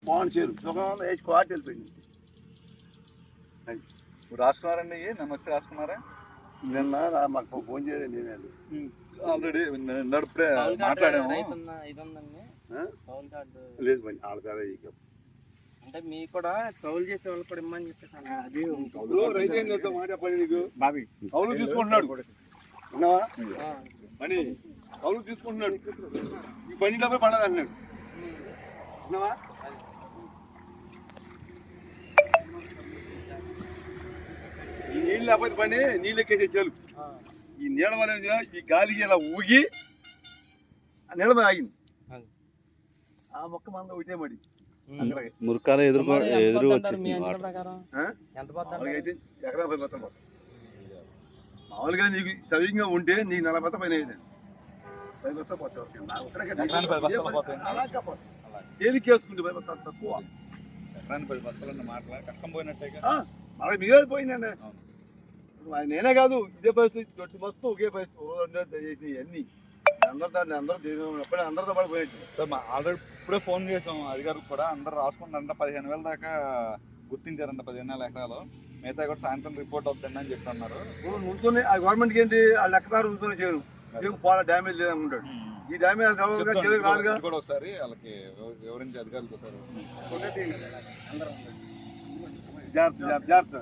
పోను చేరు సుఖం వేసి కోటి వెళ్ళిపోయింది. రాసుకున్నారండి నన్ను వచ్చి రాసుకున్నారా? నిన్న మాకు ఫోన్ చేయలేదు నేనే ఆల్రెడీ నడిపే మాట్లాడాము. లేదు పని ఆడతారా అంటే మీకు కూడా కౌలు చేసే వాళ్ళు కూడా ఇమ్మని చెప్పేసి రైతు మాట పని నీకు బాబీ కౌలు తీసుకుంటున్నాడు ఉన్నావా పని కౌలు తీసుకుంటున్నాడు ఈ పని డబ్బే పడదు అన్నాడు ఉన్నావా. ఈ నీళ్ళు లేకపోతే పని నీళ్ళు ఎక్కేసే చాలు. ఈ నీళ్ళ వల్ల ఈ గాలికి ఇలా ఊగి ఆ నీళ్ళ మీద ఆగింది. ఆ మొక్క మన ఒకటే మడి మురకాలు ఎదురు వచ్చేసింది. ఎకరా 10 బత్తాలు మామూలుగా నీకు సవ్యంగా ఉంటే నీకు 40 బత్త పైన 10 బత్తాలు పోతాయి. తేలికేసుకుంటే 10 బత్తాలు తక్కువ ఎకరానికి 10 బస్తాలు మాటలా కష్టం పోయినట్టే మనకి మిగిలి పోయిందండి. నేనే కాదు ఇదే పరిస్థితి తొట్టి మొత్తం ఒకే పరిస్థితి చేసినాయి అన్నీ అందరితో పడిపోయినట్టు. ఆల్రెడీ ఇప్పుడే ఫోన్ చేసాం అధికారులకు కూడా అందరు రాసుకుంటారంట 15,000 దాకా గుర్తించారంట 15,000 ఎకరాలు. మిగతా కూడా సాయంత్రం రిపోర్ట్ అవుతుంది అని చెప్పి అన్నారు. ఉంచుకొని ఆ గవర్నమెంట్కి ఏంటి ఆ లెక్కదారు ఉంచుకొని చేయను పోలా డ్యామేజ్ లేదనుకుంటాడు. ఈ డ్యామేజ్ రాదుగా కూడా ఒకసారి వాళ్ళకి వివరించి అధికారులకు ఒకసారి జాగ్రత్త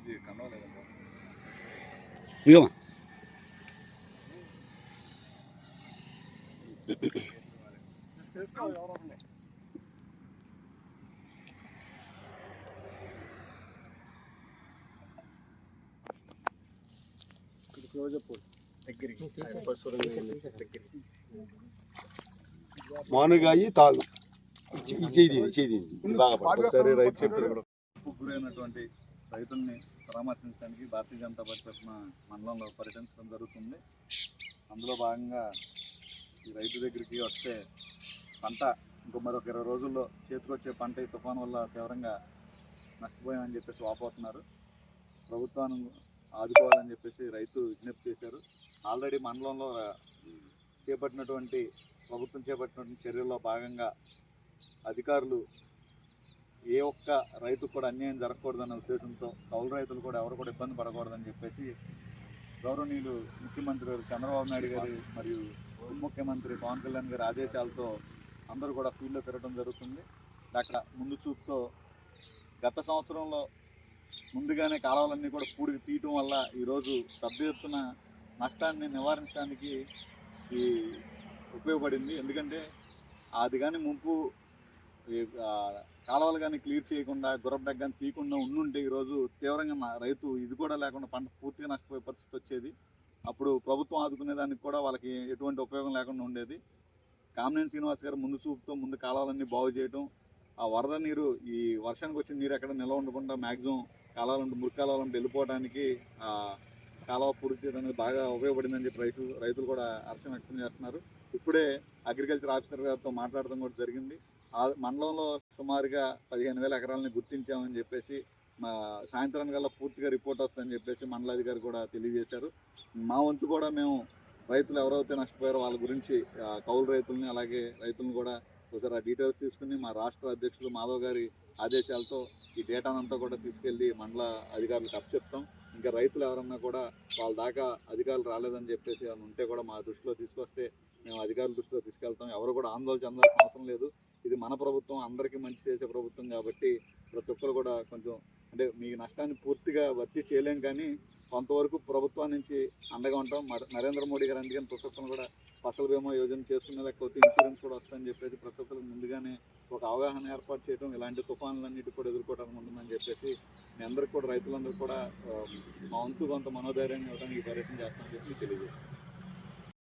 ఇది కనవలేదు. ఇదిగో మానుగాయి తాగు ఒకసారి రైతు చెప్పారు. గురైనటువంటి రైతుల్ని పరామర్శించడానికి భారతీయ జనతా పార్టీ తరఫున మండలంలో పర్యటించడం జరుగుతుంది. అందులో భాగంగా ఈ రైతు దగ్గరికి వస్తే పంట ఇంకో మరొక 20 రోజుల్లో చేతికొచ్చే పంట ఈ తుఫాను వల్ల తీవ్రంగా నష్టపోయామని చెప్పేసి వాపోతున్నారు. ప్రభుత్వాన్ని ఆదుకోవాలని చెప్పేసి రైతు విజ్ఞప్తి చేశారు. ఆల్రెడీ మండలంలో ప్రభుత్వం చేపట్టినటువంటి చర్యల్లో భాగంగా అధికారులు ఏ ఒక్క రైతు కూడా అన్యాయం జరగకూడదన్న ఉద్దేశంతో కౌలు రైతులు కూడా ఎవరు కూడా ఇబ్బంది పడకూడదని చెప్పేసి గౌరవనీయులు ముఖ్యమంత్రి గారు చంద్రబాబు నాయుడు గారు మరియు ఉప ముఖ్యమంత్రి పవన్ కళ్యాణ్ గారి ఆదేశాలతో అందరూ కూడా ఫీల్డ్లో తిరగడం జరుగుతుంది. అక్కడ ముందు చూపుతో గత సంవత్సరంలో ముందుగానే కాలువలన్నీ కూడా పూడికి తీయటం వల్ల ఈరోజు పెద్ద ఎత్తున నష్టాన్ని నివారించడానికి ఈ ఉపయోగపడింది. ఎందుకంటే అది కానీ ముంపు కాలువలు కానీ క్లియర్ చేయకుండా గుర్రపు కానీ తీయకుండా ఉండుంటే ఈరోజు తీవ్రంగా రైతు ఇది కూడా లేకుండా పంట పూర్తిగా నష్టపోయే పరిస్థితి వచ్చేది. అప్పుడు ప్రభుత్వం ఆదుకునేదానికి కూడా వాళ్ళకి ఎటువంటి ఉపయోగం లేకుండా ఉండేది. కామినేని శ్రీనివాస్ గారు ముందు చూపుతో ముందు కాలువలన్నీ బాగు చేయడం, ఆ వరద నీరు ఈ వర్షానికి వచ్చిన నీరు ఎక్కడ నిల్వ ఉండకుండా మ్యాక్సిమం కాలువలంటే మురికాలువలంటే వెళ్ళిపోవడానికి కాలువ పూర్తి చేయడానికి బాగా ఉపయోగపడిందని చెప్పి రైతులు కూడా హర్షం వ్యక్తం చేస్తున్నారు. ఇప్పుడే అగ్రికల్చర్ ఆఫీసర్ గారితో మాట్లాడడం కూడా జరిగింది. మండలంలో సుమారుగా 15,000 ఎకరాలని గుర్తించామని చెప్పేసి సాయంత్రం కల్లా పూర్తిగా రిపోర్ట్ వస్తుందని చెప్పేసి మండలాధికారి కూడా తెలియజేశారు. మా వంతు కూడా మేము రైతులు ఎవరైతే నష్టపోయారో వాళ్ళ గురించి కౌలు రైతులని అలాగే రైతులను కూడా ఒకసారి ఆ డీటెయిల్స్ తీసుకుని మా రాష్ట్ర అధ్యక్షులు మాధవ్ గారి ఆదేశాలతో ఈ డేటానంతా కూడా తీసుకెళ్ళి మండల అధికారులకు అప్పచెప్తాం. ఇంకా రైతులు ఎవరన్నా కూడా వాళ్ళ దాకా అధికారులు రాలేదని చెప్పేసి వాళ్ళు ఉంటే కూడా మా దృష్టిలో తీసుకొస్తే మేము అధికారుల దృష్టిలో తీసుకెళ్తాం. ఎవరు కూడా ఆందోళన చెందాల్సిన అవసరం లేదు. ఇది మన ప్రభుత్వం, అందరికీ మంచి చేసే ప్రభుత్వం కాబట్టి ప్రతి ఒక్కరు కూడా కొంచెం అంటే మీ నష్టాన్ని పూర్తిగా భర్తీ చేయలేం కానీ కొంతవరకు ప్రభుత్వం నుంచి అండగా ఉంటాం. నరేంద్ర మోడీ గారు అందుకని ప్రతి ఒక్కరు కూడా ఫసల్ బీమా యోజన చేసుకునే లేకపోతే ఇన్సూరెన్స్ కూడా వస్తుందని చెప్పేసి ప్రతి ఒక్కరికి ముందుగానే ఒక అవగాహన ఏర్పాటు చేయడం, ఇలాంటి తుఫానులన్నిటి కూడా ఎదుర్కోవడానికి ఉంటుందని చెప్పేసి మీ అందరికీ కూడా రైతులందరూ కూడా మా వంతు కొంత మనోధైర్యాన్ని ఇవ్వడానికి పర్యటన చేస్తామని చెప్పి తెలియజేస్తాం.